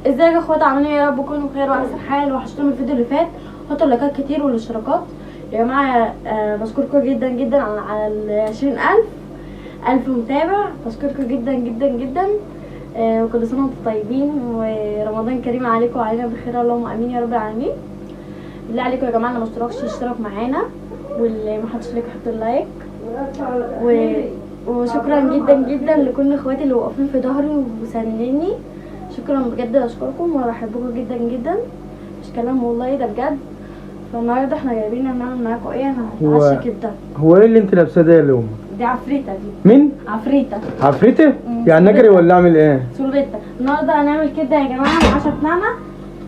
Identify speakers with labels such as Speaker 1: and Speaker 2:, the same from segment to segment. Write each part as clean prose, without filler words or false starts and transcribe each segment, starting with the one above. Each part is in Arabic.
Speaker 1: ازيك يا اخوات، عاملين ايه؟ يا رب تكونوا بخير واحسن حال. وحشتوني الفيديو اللي فات. حطوا اللايكات كتير والاشتراكات يا جماعه. بشكركم جدا جدا على ال 20,000 متابع. بشكركم جدا جدا جدا. وكل سنه وانتم طيبين، ورمضان كريم عليكم وعلينا بخير، اللهم امين يا رب العالمين. بالله عليكم يا جماعه اللي ما اشتركش يشترك معانا، واللي ما حطش لايك يحط اللايك. وشكرا جدا جدا لكل اخواتي اللي واقفين في ظهري وساندني. شكرا بجد، اشكركم وبحبكم جدا جدا، مش كلام والله، ده بجد. فالنهارده احنا جايبين نعمل معاكم ايه؟ انا هتعشى كبده.
Speaker 2: هو ايه اللي انت لابساه ده اليوم؟
Speaker 1: دي عفريته. دي
Speaker 2: مين؟
Speaker 1: عفريته.
Speaker 2: عفريته؟ يعني نجري ولا اعمل ايه؟
Speaker 1: سولبيتا. النهارده هنعمل كبده يا جماعه، العشاء بتاعنا.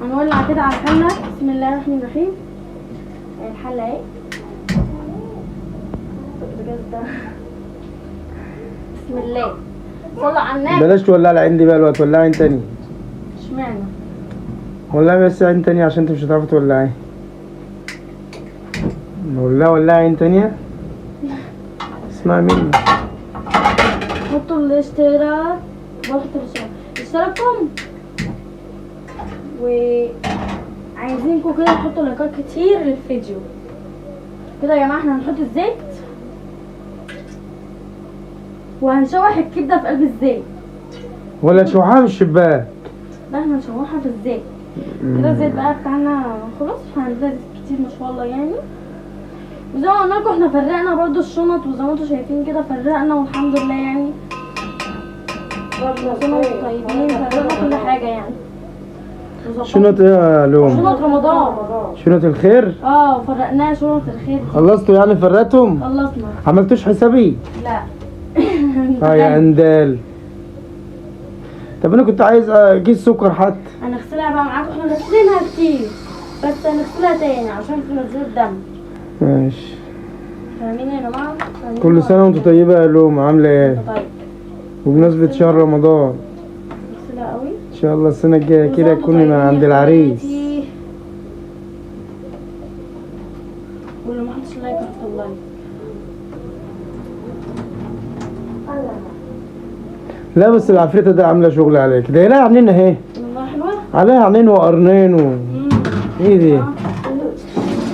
Speaker 1: هنولع كده على الحله. بسم الله الرحمن الرحيم. الحله اهي. بجد بسم الله. صلوا على النبي.
Speaker 2: بلاش تولع لي عندي بقى الوقت، ولعي عين تاني.
Speaker 1: اشمعنى؟
Speaker 2: ولعي بس عين تانية عشان انت مش هتعرفي تولعي. ولعي عين تانية. اسمعي مني.
Speaker 1: حطوا الاشتراك. اشتراككم. وعايزينكم كده تحطوا لايكات كتير للفيديو كده يا جماعه. احنا هنحط الزيت وهنشوح الكبده في قلب الزيت،
Speaker 2: ولا تشوحها من الشباك.
Speaker 1: لا احنا هنشوحها في الزيت كده. الزيت بقى بتاعنا خلاص، هنزيد كتير ما شاء الله يعني. وزي ما قلنا لكم احنا فرقنا برضو الشنط، وزي ما انتم شايفين كده فرقنا والحمد لله يعني. كل سنه وانتم طيبين. فرقنا كل حاجه يعني.
Speaker 2: شنط ايه يا لوم؟
Speaker 1: شنط رمضان.
Speaker 2: شنط الخير؟
Speaker 1: فرقناها شنط الخير.
Speaker 2: خلصتوا يعني فرقتهم؟
Speaker 1: خلصنا.
Speaker 2: عملتوش حسابي؟
Speaker 1: لا.
Speaker 2: يا اندال. طب انا كنت عايز كيس سكر حتى.
Speaker 1: هنغسلها بقى معاكم، احنا غسلينها كتير بس هنغسلها تاني عشان تنزلوا الدم.
Speaker 2: ماشي.
Speaker 1: فاهمين يا جماعه؟
Speaker 2: كل سنه وانتوا طيبه يا لوم، عامله ايه؟
Speaker 1: طيب.
Speaker 2: وبمناسبه شهر رمضان
Speaker 1: نغسلها قوي
Speaker 2: ان شاء الله السنه الجايه كده تكوني من عند العريس.
Speaker 1: واللي ما حطش لايك يحط اللايك.
Speaker 2: لا بس العفريته ده عامله شغل عليك، ده لها عينين اهي.
Speaker 1: والله حلوه.
Speaker 2: عليها عينين وقرنين ايه دي؟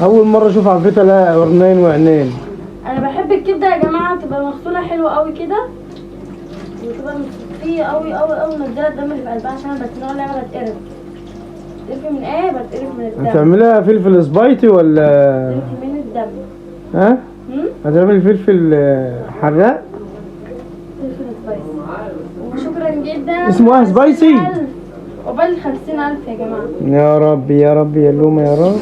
Speaker 2: اول مره اشوف عفريته لها قرنين وعينين.
Speaker 1: انا بحب الكبده يا جماعه تبقى مغسوله حلوه قوي كده، وتبقى مصفيه قوي قوي قوي، منزله الدم اللي في قلبها، عشان انا بتنوع لعبه بتقرف. بتقرفي من ايه؟ بتقرف من الدم.
Speaker 2: هتعملها فلفل سبايتي ولا؟
Speaker 1: بتقرفي من الدم.
Speaker 2: ها؟ هتعملي فلفل حراق؟
Speaker 1: فلفل سبايسي. وشكرا جدا.
Speaker 2: اسمه ايه سبايسي؟
Speaker 1: قبل 50,000 يا جماعه.
Speaker 2: يا رب يا رب يا لومه، يا رب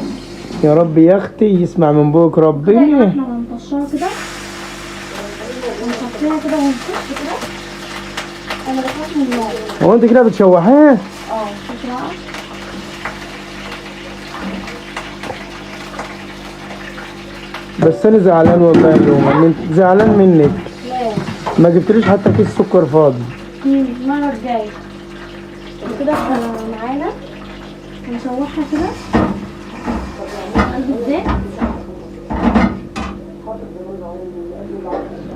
Speaker 2: يا رب يا اختي يسمع من بوك ربي.
Speaker 1: احنا هنطشها كده ونحطيها كده ونخش كده. انا بخاف من النار.
Speaker 2: هو انت كده بتشوحيها؟
Speaker 1: شوفي بقى.
Speaker 2: بس انا زعلان والله يا لومه، زعلان منك.
Speaker 1: لا
Speaker 2: ما جبتليش حتى كيس سكر فاضي.
Speaker 1: المره الجايه. وكده احنا معانا هنشوحها كده قلب الزيت.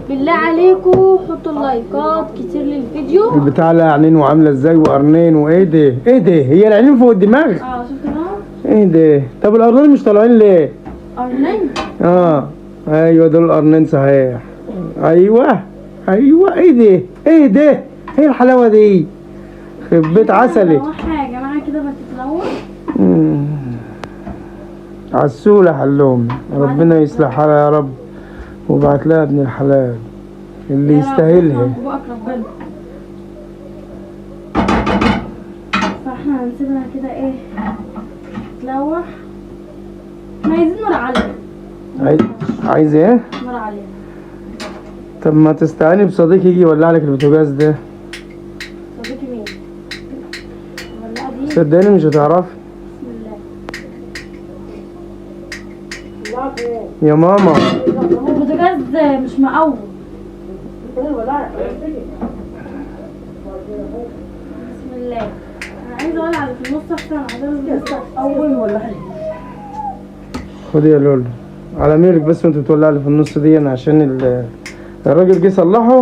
Speaker 1: بالله عليكم حطوا اللايكات كتير للفيديو.
Speaker 2: البتاع لها عينين وعامله ازاي وقرنين وايه ده؟ ايه ده؟ هي العينين فوق الدماغ؟
Speaker 1: شوفي بقى.
Speaker 2: ايه ده؟ طب القرنين مش طالعين ليه؟
Speaker 1: قرنين.
Speaker 2: ايوه دول القرنين صحيح. ايوه ايه ده؟ ايه ده؟ ايه الحلاوه دي؟ خرب بيت عسلك.
Speaker 1: نشوحها يا جماعه كده ما تتلوث.
Speaker 2: عسولة حلوم، ربنا يصلح حالها يا رب وبعت لها ابن الحلال اللي يستاهلها.
Speaker 1: فاحنا هنسيبها كده ايه تتلوح. احنا عايزين نار عالية.
Speaker 2: عايز ايه؟
Speaker 1: نار عالية.
Speaker 2: طب ما تستعيني بصديق يجي يولع لك البوتاجاز ده.
Speaker 1: صديقي مين؟ الولاعة دي
Speaker 2: صدقني مش هتعرفي.
Speaker 1: بسم الله.
Speaker 2: يا ماما
Speaker 1: البوتاجاز مش مقوم. بسم الله. انا عايزه اولع اللي في النص احسن، عشان اقوم ولا حاجه.
Speaker 2: خدي يا لولو على ميرك بس، وانت بتولع لي في النص دي عشان الراجل جه صلحه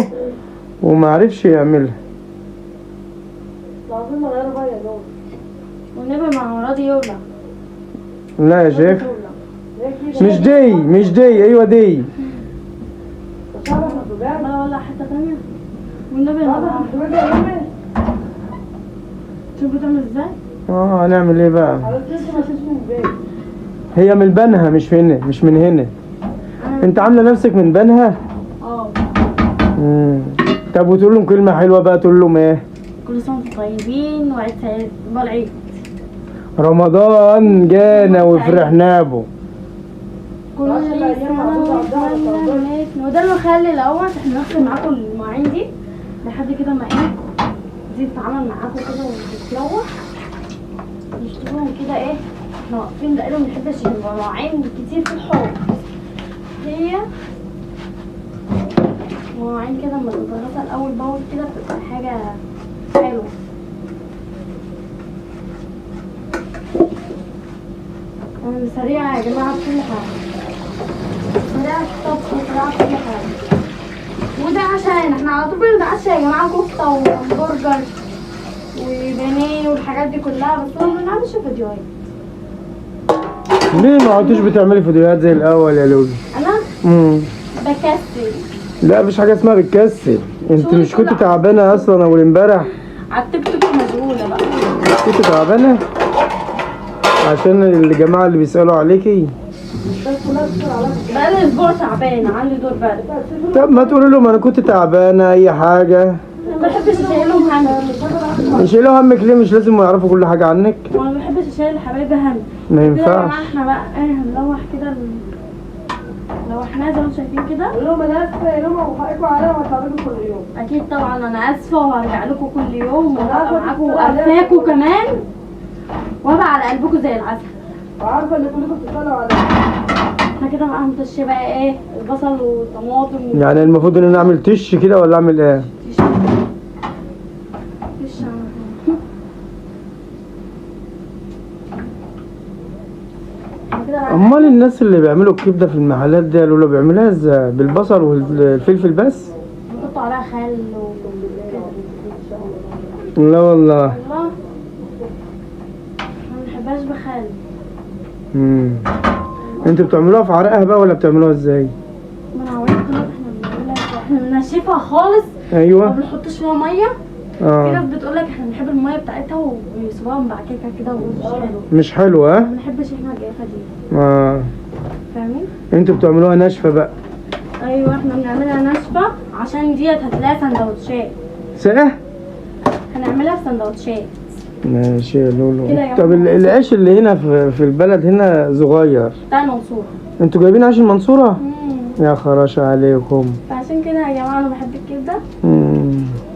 Speaker 2: وما عرفش يعملها.
Speaker 1: والنبي مع راضي يولع.
Speaker 2: لا يا شيخ، مش دي، ايوه دي.
Speaker 1: لا ولا حتة تانية والنبي أنا شوف بتعمل ازاي.
Speaker 2: هنعمل ايه بقى؟ هي من بنها مش هنا، مش من هنا. انت عامله نفسك من بنها. طب وتقول لهم كلمه حلوه بقى، تقول لهم ايه؟
Speaker 1: كل سنة وانتم طيبين وعيد سعيد بالعيد.
Speaker 2: رمضان جانا وفرحنا به.
Speaker 1: كل سنة وده اللي مخلي الأول احنا نغسل معاكم المواعين دي لحد كده ما ايه دي تتعامل معاكم كده وتتلوح. نشتغلهم كده ايه، احنا واقفين دقيقة منحبش المواعين كتير في الحوض. هي مواعين كده لما تتغسل أول بأول كده بتبقى حاجة حلوة. أنا سريعة يا جماعة في كل حاجة، سريعة في الطبخ وسريعة في كل حاجة. وده عشان احنا على طول بنتعشى يا جماعة كفتة وهمبرجر وبانيه والحاجات دي كلها، بس ما بنعملش فيديوهات.
Speaker 2: ليه ما عدتوش بتعملي فيديوهات زي الاول يا لولو؟
Speaker 1: انا بكسل.
Speaker 2: لا مفيش حاجه اسمها بتكسل، انت مش كنت تعبانه اصلا اول امبارح؟
Speaker 1: على التيك توك مشغولة بقى.
Speaker 2: كنت تعبانه عشان الجماعه اللي بيسالوا عليكي.
Speaker 1: بقالي اسبوع تعبانة، عندي دور برد.
Speaker 2: طب ما تقولوا لهم انا كنت تعبانه اي حاجه.
Speaker 1: ما بحبش اشيلهم هم.
Speaker 2: يشيلوا همك ليه؟ مش لازم يعرفوا كل حاجه عنك.
Speaker 1: وانا ما بحبش اشيل حبايبي هم.
Speaker 2: ما ينفعش.
Speaker 1: احنا بقى ايه هنلوح كده لوحناه زي ما انتم شايفين كده. قول لهم انا اسفه يا لما وحقكم عليا وهتعرضوا كل يوم. اكيد طبعا انا اسفه وهرجع لكم كل يوم وهبقى معاكم وارفاكم كمان وهبقى على قلبكم زي العسل. عارفه ان كلكم بتسالوا عليا. احنا كده بقى هنطش بقى ايه البصل والطماطم.
Speaker 2: يعني المفروض ان انا اعمل تش كده ولا اعمل ايه؟ امال الناس اللي بيعملوا الكبده في المحلات دي قالوا له بيعملوها ازاي؟ بالبصل والفلفل بس؟
Speaker 1: بيحطوا عليها خل
Speaker 2: لا والله.
Speaker 1: والله ما بنحبهاش بخل.
Speaker 2: انتوا بتعملوها في عرقها بقى ولا بتعملوها ازاي؟
Speaker 1: ما انا هوريكم احنا بنعملها ازاي. احنا بننشفها خالص.
Speaker 2: ايوه.
Speaker 1: ما بنحطش فيها ميه. في ناس بتقول لك احنا بنحب الميه بتاعتها ويسيبوها مبعككه كده ومش حلو.
Speaker 2: مش حلوه؟
Speaker 1: ما بنحبش احنا الجافه دي. فاهمين؟
Speaker 2: انتوا بتعملوها ناشفه بقى؟
Speaker 1: ايوه احنا بنعملها ناشفه عشان ديت هتلاقيها سندوتشات.
Speaker 2: ساقه؟
Speaker 1: هنعملها في سندوتشات.
Speaker 2: ماشي يا لولو. طب العيش اللي هنا في البلد هنا صغير
Speaker 1: بتاع المنصوره.
Speaker 2: انتوا جايبين عيش المنصوره؟ يا خراش عليكم.
Speaker 1: فعشان كده يا جماعه انا بحب الكبده.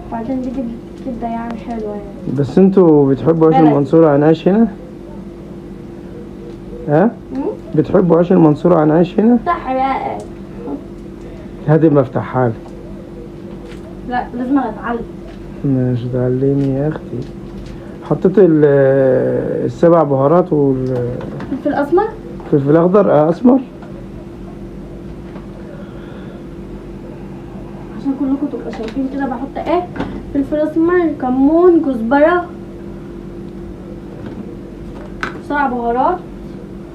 Speaker 1: وبعدين دي كبده يعني حلوه يعني.
Speaker 2: بس انتوا بتحبوا عيش المنصوره عن عيش هنا؟ ها؟ بتحبوا عيش المنصوره عن عيش هنا؟
Speaker 1: افتحها بقى.
Speaker 2: هاتي ما افتحها لك.
Speaker 1: لا لازم اتعلم.
Speaker 2: ماشي تعلمي يا اختي. حطيت السبع بهارات
Speaker 1: الفلفل اسمر.
Speaker 2: فلفل اخضر اسمر.
Speaker 1: عشان كلكم تبقوا شايفين كده بحط ايه، فلفل اسمر، كمون، كزبره، 7 بهارات.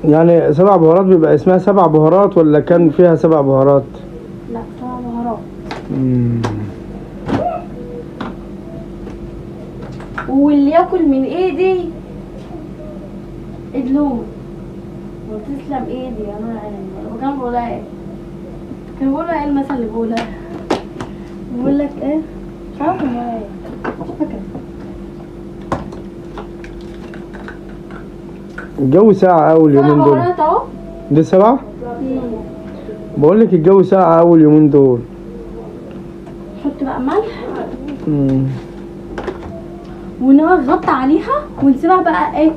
Speaker 2: يعني 7 بهارات بيبقى اسمها 7 بهارات ولا كان فيها 7 بهارات؟
Speaker 1: لا 7 بهارات. واللي ياكل من ايدي ادلومه وتسلم ايدي. انا كان بقولها ايه، كان بقولها ايه المثل اللي بقولها، بقول لك ايه مش عارفه ما ايه مش فاكره.
Speaker 2: الجو ساقع اول يومين دول.
Speaker 1: 7 بهارات اهو.
Speaker 2: دي 7؟ بقول لك الجو ساقع اول يومين دول.
Speaker 1: نحط بقى ملح ونغطي عليها ونسيبها بقى ايه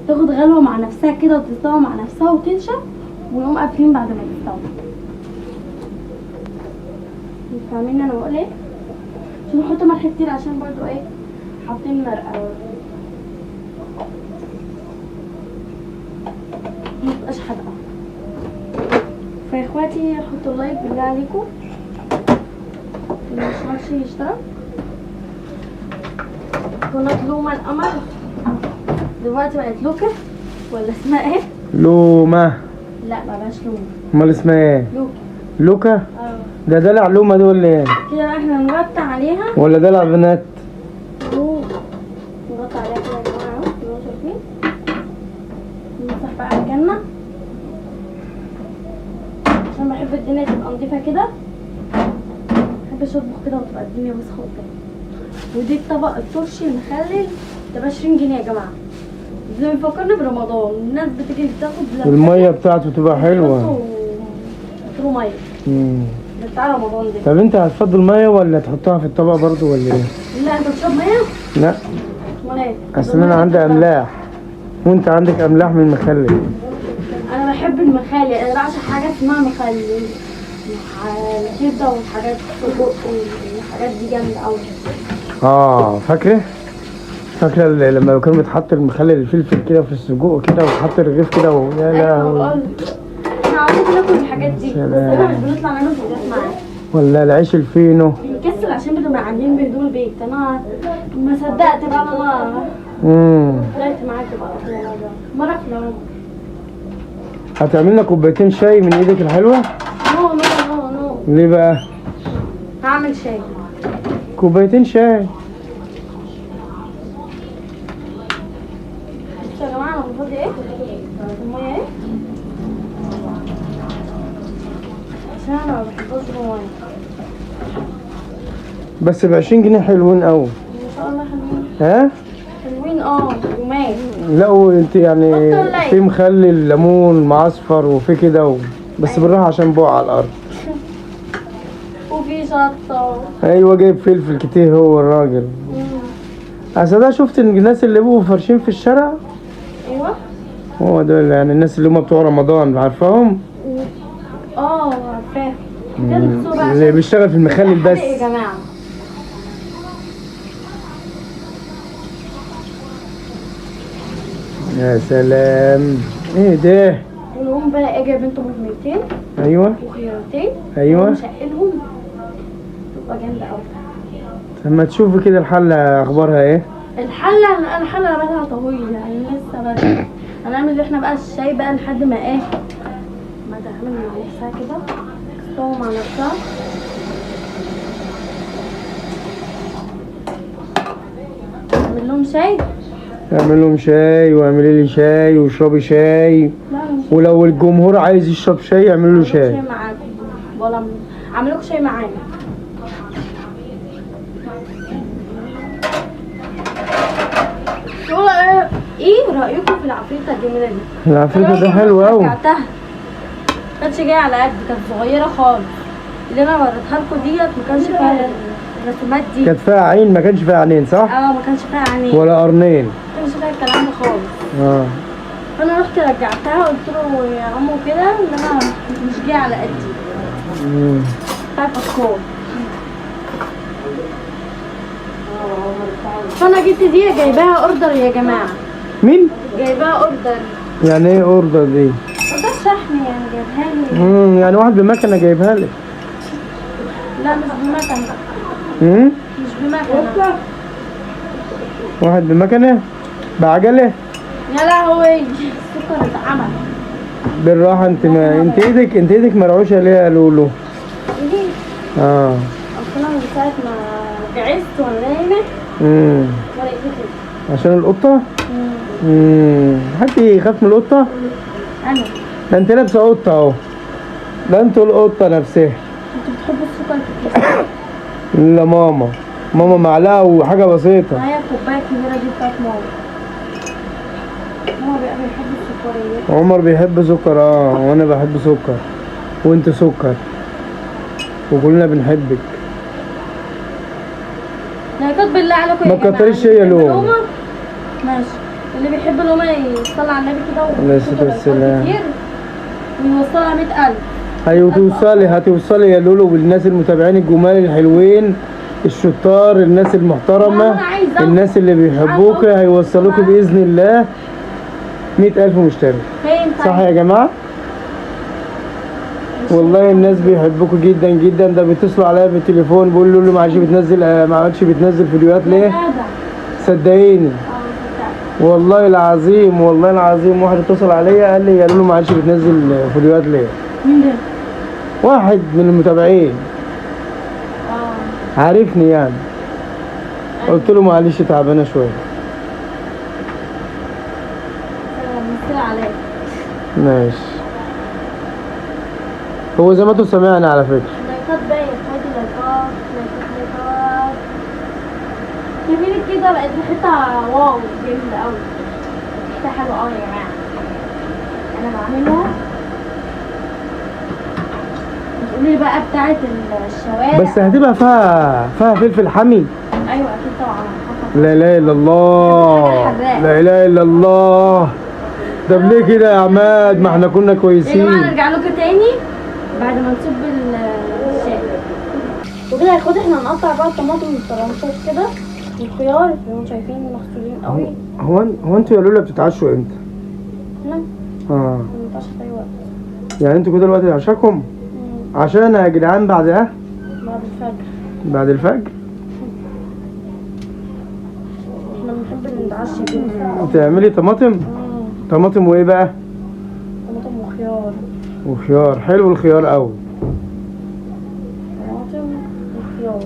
Speaker 1: تاخد غلوه مع نفسها كده وتستوي مع نفسها وتنشف ونقوم قافلين بعد ما تستوي. فاهمين انا بقول ايه؟ عشان نحط ملح كتير عشان برضو ايه حاطين مرقه متبقاش حادقه. فيا اخواتي حطوا لايك بالله عليكم، اللي مشتركش يشترك. قناة لوما القمر دلوقتي بقت لوكا ولا اسمها ايه؟
Speaker 2: لومة.
Speaker 1: لا ما بقاش لوكا.
Speaker 2: امال اسمها ايه؟
Speaker 1: لوكا.
Speaker 2: لوكا؟
Speaker 1: اه.
Speaker 2: ده دلع لومة دي ولا ايه؟
Speaker 1: كده بقى احنا نغطي عليها.
Speaker 2: ولا دلع بنات؟
Speaker 1: نغطي عليها كده يا جماعه اهو، زي ما انتم شايفين. نمسح بقى مكاننا عشان بحب الدنيا تبقى نضيفه كده. مبحبش اطبخ كده وتبقى الدنيا وسخه قدامي. ودي الطبق الترشي المخلل ده ب 20 جنيه يا جماعه. زي ما بيفكرني برمضان، الناس بتيجي تاخد
Speaker 2: المية بتاعته تبقى حلوة.
Speaker 1: يحطوا ميه. ده بتاع رمضان ده.
Speaker 2: طب انت هتفضل مية ولا تحطها في الطبق برضو ولا ايه؟
Speaker 1: لا انت بتشرب ميه؟
Speaker 2: لا.
Speaker 1: امال ايه؟
Speaker 2: اصل انا عندي املاح وانت عندك املاح من المخلل.
Speaker 1: انا بحب المخلل، انا بعشق حاجات اسمها مخلل. الكبده والحاجات السجق والحاجات دي جامده قوي.
Speaker 2: فاكره لما كان بيتحط المخلل الفلفل كده في السجق كده وتحط الرغيف كده يا لهوي.
Speaker 1: احنا عاوزين ناكل الحاجات دي بس احنا مش بنطلع نعمل فيديوهات معاها.
Speaker 2: ولا العيش الفينو
Speaker 1: بنكسل عشان بنبقى قاعدين بهدوء البيت. انا ما صدقت بقى انا طلعت معاك بقى مرة في العمر.
Speaker 2: هتعمل لنا كوبايتين شاي من ايدك الحلوه؟
Speaker 1: نو نو نو نو.
Speaker 2: ليه بقى؟
Speaker 1: هعمل شاي.
Speaker 2: كوبايتين شاي.
Speaker 1: بصوا يا جماعه انا بفضي ايه؟ الميه ايه؟ عشان انا ما بحبوش بالميه.
Speaker 2: بس ب20 جنيه حلوين قوي.
Speaker 1: ما شاء الله حلوين.
Speaker 2: ها؟
Speaker 1: حلوين يومين.
Speaker 2: لا وانت يعني في مخلل ليمون معصفر وفي كده بس بالراحه عشان بقع على الارض.
Speaker 1: وفي شطه.
Speaker 2: ايوه جايب فلفل كتير هو الراجل. اصل ده شفت الناس اللي بيبقوا فرشين في الشارع.
Speaker 1: ايوه
Speaker 2: هو دول يعني الناس اللي هم بتوع رمضان عارفاهم؟
Speaker 1: عارفاهم.
Speaker 2: اللي بيشتغل في المخلل بس.
Speaker 1: يا جماعه
Speaker 2: يا سلام ايه ده؟
Speaker 1: ونقوم بقى اجي بنت طماطميتين.
Speaker 2: ايوه
Speaker 1: وخيارتين.
Speaker 2: ايوه
Speaker 1: ونشقلهم تبقى جامده قوي.
Speaker 2: لما تشوفي كده الحله اخبارها ايه؟
Speaker 1: الحله بقالها طويله يعني لسه بدري. هنعمل احنا بقى الشاي بقى لحد ما ايه ما تعمل مع نفسها كده تستوي مع نفسها. اعمل لهم شاي.
Speaker 2: اعمل لهم شاي واعملي لي شاي واشربي شاي. ولو الجمهور عايز يشرب شاي اعملوا له شاي.
Speaker 1: شاي معاكم ولا اعمل لكم شاي معانا. ايه رايكم في العفريته الجميله دي؟
Speaker 2: العفريته ده حلو قوي.
Speaker 1: رجعتها كانتش جايه على قد، كانت صغيره خالص. اللي انا وريتها لكم ديت ما كانش فيها الرسومات دي.
Speaker 2: كانت فيها عين ما كانش فيها عينين صح؟
Speaker 1: ما كانش فيها عينين
Speaker 2: ولا قرنين.
Speaker 1: ما كانش فيها الكلام ده خالص. فانا رحت رجعتها قلت له يا عمو كده ان انا مش جايه على قدي. بتاعت اطفال. فانا جبت دي جايباها اوردر يا جماعه.
Speaker 2: مين؟
Speaker 1: جايباها اوردر.
Speaker 2: يعني ايه اوردر دي؟
Speaker 1: اوردر شحن يعني جايبها لي.
Speaker 2: يعني واحد بمكنه جايبها لك؟
Speaker 1: لا مش بمكنه. مش بمكنه.
Speaker 2: واحد بمكنه؟ بعجله؟
Speaker 1: يا لهوي السكر اتعمل.
Speaker 2: بالراحه انت ايدك مرعوشه ليه يا لولو؟
Speaker 1: ايدي؟
Speaker 2: اصل
Speaker 1: انا من ساعه ما جعزت وانا نايمه ولا ايدي كده.
Speaker 2: عشان القطه؟ حد يخاف من القطه؟
Speaker 1: انا.
Speaker 2: ده انت لابسه قطه اهو. ده انتوا القطه نفسها.
Speaker 1: انتوا بتحبوا السكر كتير؟
Speaker 2: لا ماما معلقه وحاجه بسيطه.
Speaker 1: هي الكوبايه الكبيره دي بتاعت ماما. ماما بيحب السكريات.
Speaker 2: عمر بيحب سكر وانا بحب سكر وانت سكر وكلنا بنحبك.
Speaker 1: لا كتب بالله عليكم يا
Speaker 2: جماعه ما تكتريش يا لوما.
Speaker 1: ماشي. اللي بيحب اللومه يصلي على النبي كده
Speaker 2: عليه الصلاه والسلام
Speaker 1: ويوصلها 100,000.
Speaker 2: ايوه هتوصلي يا لولو بالناس المتابعين الجمال الحلوين الشطار الناس المحترمه الناس اللي بيحبوك هيوصلوك باذن الله 100,000 مشترك. صح يا جماعه؟ والله الناس بيحبوكوا جدا جدا. ده بيتصلوا عليا بالتليفون بيقولوا له ما عادش بتنزل فيديوهات ليه؟ صدقيني. والله العظيم والله العظيم واحد اتصل عليا قال لي قالوا له ما عادش بتنزل فيديوهات ليه؟
Speaker 1: مين ده؟
Speaker 2: واحد من المتابعين
Speaker 1: اه
Speaker 2: عارفني يعني. قلت له معلش تعبانه شويه.
Speaker 1: مثل عليك.
Speaker 2: ماشي. هو زي ما انتوا سمعنا على فكره.
Speaker 1: لايكات بقى يا اخواتي، لايكات لايكات. جميل كده، بقت ريحتها واو جامدة أوي. ريحتها حلوة أوي يا جماعة. أنا بعملها. بتقولي لي بقى بتاعة الشوارع.
Speaker 2: بس هتبقى فيها فلفل حمي.
Speaker 1: أيوة أكيد طبعا.
Speaker 2: لا اله الا الله. لا اله الا الله. طب ليه كده يا عماد؟ ما احنا كنا
Speaker 1: يا
Speaker 2: كويسين.
Speaker 1: جماعة نرجع لكم تاني بعد ما نصب الشاي. وكده يا اخواتي احنا هنقطع بقى الطماطم والطرنشات كده والخيار زي ما انتم شايفين مغسولين قوي.
Speaker 2: هو انتوا يا لولا بتتعشوا امتى؟
Speaker 1: احنا
Speaker 2: اه
Speaker 1: بنتعشى في اي وقت.
Speaker 2: يعني انتوا كده دلوقتي عشاكم؟ عشان يا جدعان بعد
Speaker 1: بعد الفجر.
Speaker 2: بعد الفجر
Speaker 1: احنا بنحب نتعشى كده.
Speaker 2: تعملي طماطم؟ طماطم وايه بقى؟
Speaker 1: طماطم وخيار.
Speaker 2: وخيار. حلو الخيار قوي.
Speaker 1: طماطم وخيار.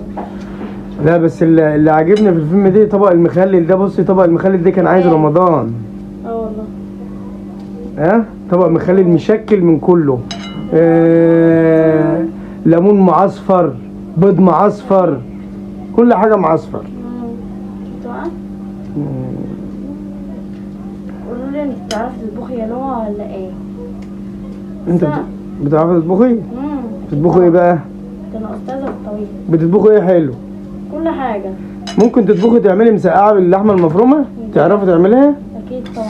Speaker 2: لا بس اللي عاجبني في الفيلم دي طبق المخلل ده. بصي طبق المخلل ده كان عايز رمضان.
Speaker 1: والله.
Speaker 2: ها طبق مخلل مشكل من كله. ليمون معصفر، بيض معصفر، كل حاجه معصفر.
Speaker 1: قولوا لي انت بتعرفي تطبخي يا نوع ولا ايه؟
Speaker 2: انت بتعرفي تطبخي؟ بتطبخي ايه بقى؟
Speaker 1: ده انا استاذه في الطبيخ.
Speaker 2: بتطبخي ايه حلو؟
Speaker 1: كل حاجه.
Speaker 2: ممكن تطبخي تعملي مسقعه باللحمه المفرومه؟ تعرفي تعمليها؟
Speaker 1: اكيد طبعا.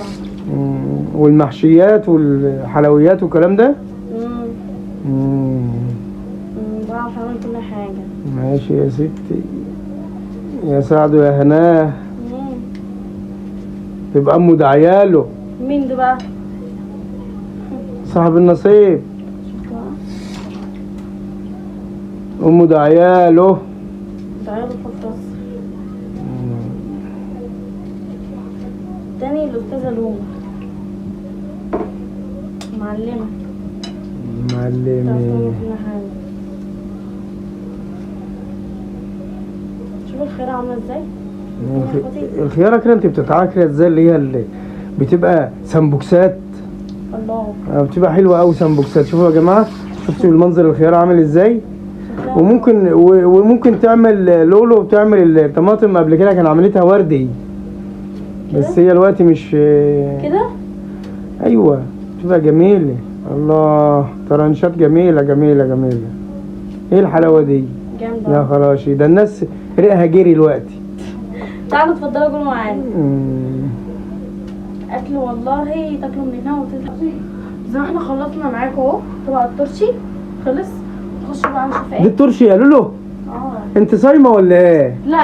Speaker 2: والمحشيات والحلويات والكلام ده؟
Speaker 1: بعرف اعمل كل حاجه.
Speaker 2: ماشي يا ستي. يا سعد ويا هناه. تبقى امه ده عياله.
Speaker 1: مين ده بقى؟
Speaker 2: صاحب النصيب. امه ده عياله.
Speaker 1: ده عياله فطاس. تاني الاستاذه لومه معلمه.
Speaker 2: معلمه.
Speaker 1: شوف الخيار عامله ازاي.
Speaker 2: الخياره كده انت بتقطعها كده ازاي؟ اللي بتبقى سمبوكسات.
Speaker 1: الله.
Speaker 2: بتبقى حلوه قوي سمبوكسات. شوفوا يا جماعه، شفتوا المنظر الخياره عامل ازاي؟ وممكن تعمل لولو وتعمل الطماطم. قبل كده كان عملتها وردي بس هي دلوقتي مش
Speaker 1: كده.
Speaker 2: ايوه بتبقى جميله. الله طرنشات جميله جميله جميله. ايه الحلاوه دي؟
Speaker 1: جامده
Speaker 2: يا خراشي. ده الناس ريقها جري دلوقتي.
Speaker 1: تعالوا اتفضلوا كلوا معانا. اكل والله تاكلوا من هنا وتزهقوا. زي ما احنا خلصنا معاكم اهو طبق الترشي خلص. نخش بقى نشوف ايه.
Speaker 2: دي الترشي يا لولو؟ انت صايمه ولا ايه؟
Speaker 1: لا.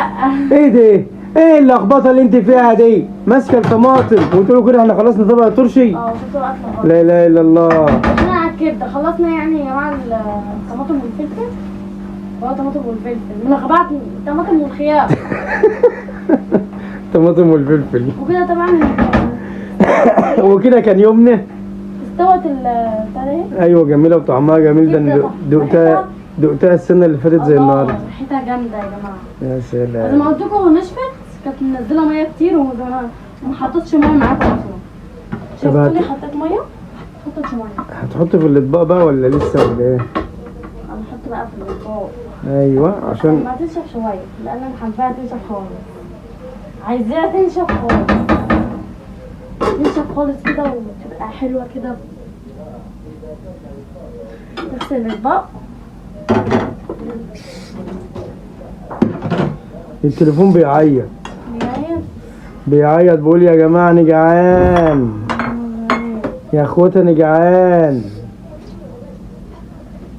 Speaker 2: ايه دي؟ ايه اللخبطه اللي انت فيها دي؟ ماسكه الطماطم وقلت له كده احنا خلصنا طبق الترشي؟
Speaker 1: شفتوا اكل خالص.
Speaker 2: لا اله الا الله.
Speaker 1: احنا على الكبده خلصنا يعني يا جماعه الطماطم والفلفل. طماطم والفلفل من غبات الطماطم والخيار.
Speaker 2: الطماطم والفلفل.
Speaker 1: وكده طبعا
Speaker 2: وكده كان يومنا.
Speaker 1: استوت البتاع.
Speaker 2: ايوه جميله وطعمها جميل. ده دقتها السنه اللي فاتت زي النهارده.
Speaker 1: ريحتها جامده يا جماعه.
Speaker 2: يا سلام.
Speaker 1: زي ما قلت لكم نشفت كانت منزله ميه كتير وما حطيتش ميه معاكم اصلا. شفتوني حطيت ميه؟ ما حطيتش ميه.
Speaker 2: هتحط في الاطباق بقى ولا لسه ولا ايه؟
Speaker 1: هنحط بقى في الاطباق.
Speaker 2: ايوه عشان
Speaker 1: ما تنشف شويه لان انا حاباها تنشف خالص. عايزاها تنشف خالص. تنشف خالص كده وتبقى حلوه كده. نغسل الاطباق.
Speaker 2: التليفون بيعيط. بيعيط بيقول يا جماعه انا جعان. يا اخواتي انا جعان.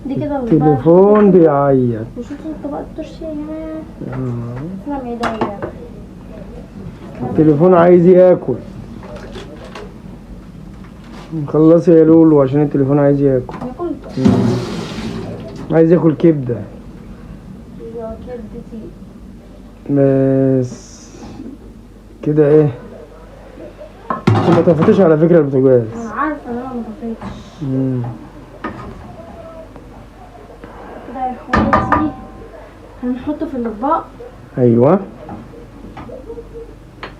Speaker 1: دي كده
Speaker 2: التليفون بيعيط.
Speaker 1: وشوفوا طبق الترشي يا جماعه. تسلم ايديا.
Speaker 2: التليفون عايز ياكل. خلصي يا لولو عشان التليفون عايز ياكل. عايز ياكل كبده.
Speaker 1: كبدتي.
Speaker 2: بس كده ايه انت ما طفتيش على فكره البوتاجاز.
Speaker 1: انا عارفه ان انا ما طفيتش. كده يا اخواتي هنحطه في الاطباق.
Speaker 2: ايوه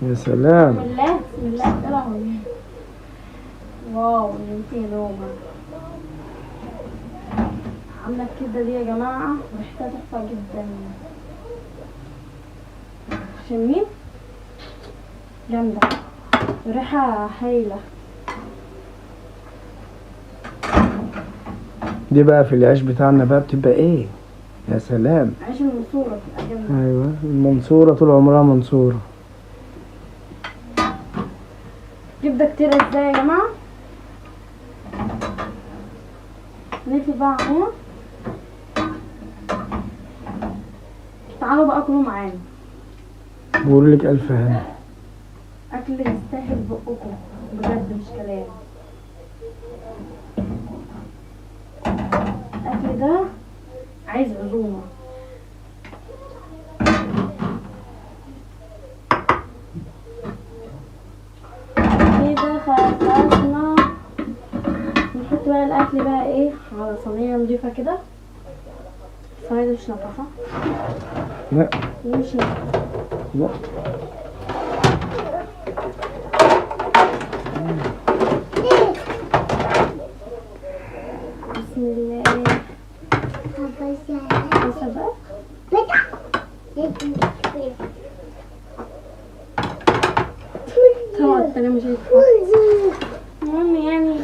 Speaker 2: يا سلام.
Speaker 1: بسم الله بسم الله. يا لهوي واو انتي نومه عامله كده دي يا جماعه، ريحتها تحفه جدا. شمين جامده، ريحه هايله.
Speaker 2: دي بقى في العيش بتاعنا بقى بتبقى ايه؟ يا سلام.
Speaker 1: عيش المنصوره بتبقى جامده.
Speaker 2: ايوه المنصوره طول عمرها منصوره.
Speaker 1: كبده كتير ازاي يا جماعه؟ نقفل بقى عليها. تعالوا بقى كلوا معانا.
Speaker 2: بقول لك الف هنا.
Speaker 1: اكل يستاهل بقكم بجد مش كلام. الاكل ده عايز عزومه. كده خلصنا. نحط بقى الاكل بقى ايه على صينيه نضيفه كده. الصينيه دي مش نضيفه.
Speaker 2: لا
Speaker 1: دي مش نضيفه.
Speaker 2: لا
Speaker 1: بسم الله. بس بقى طبعا التانية مش هيتفرق. المهم يعني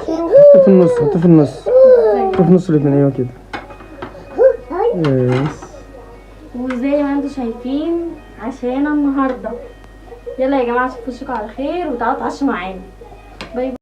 Speaker 2: حط في النص، حط في النص، حط في النص الاتنين. ايوه كده. يس.
Speaker 1: وزي ما انتم شايفين عشان النهارده. يلا يا جماعه اشوفكم على خير وتعالوا اتعشوا معانا. باي باي.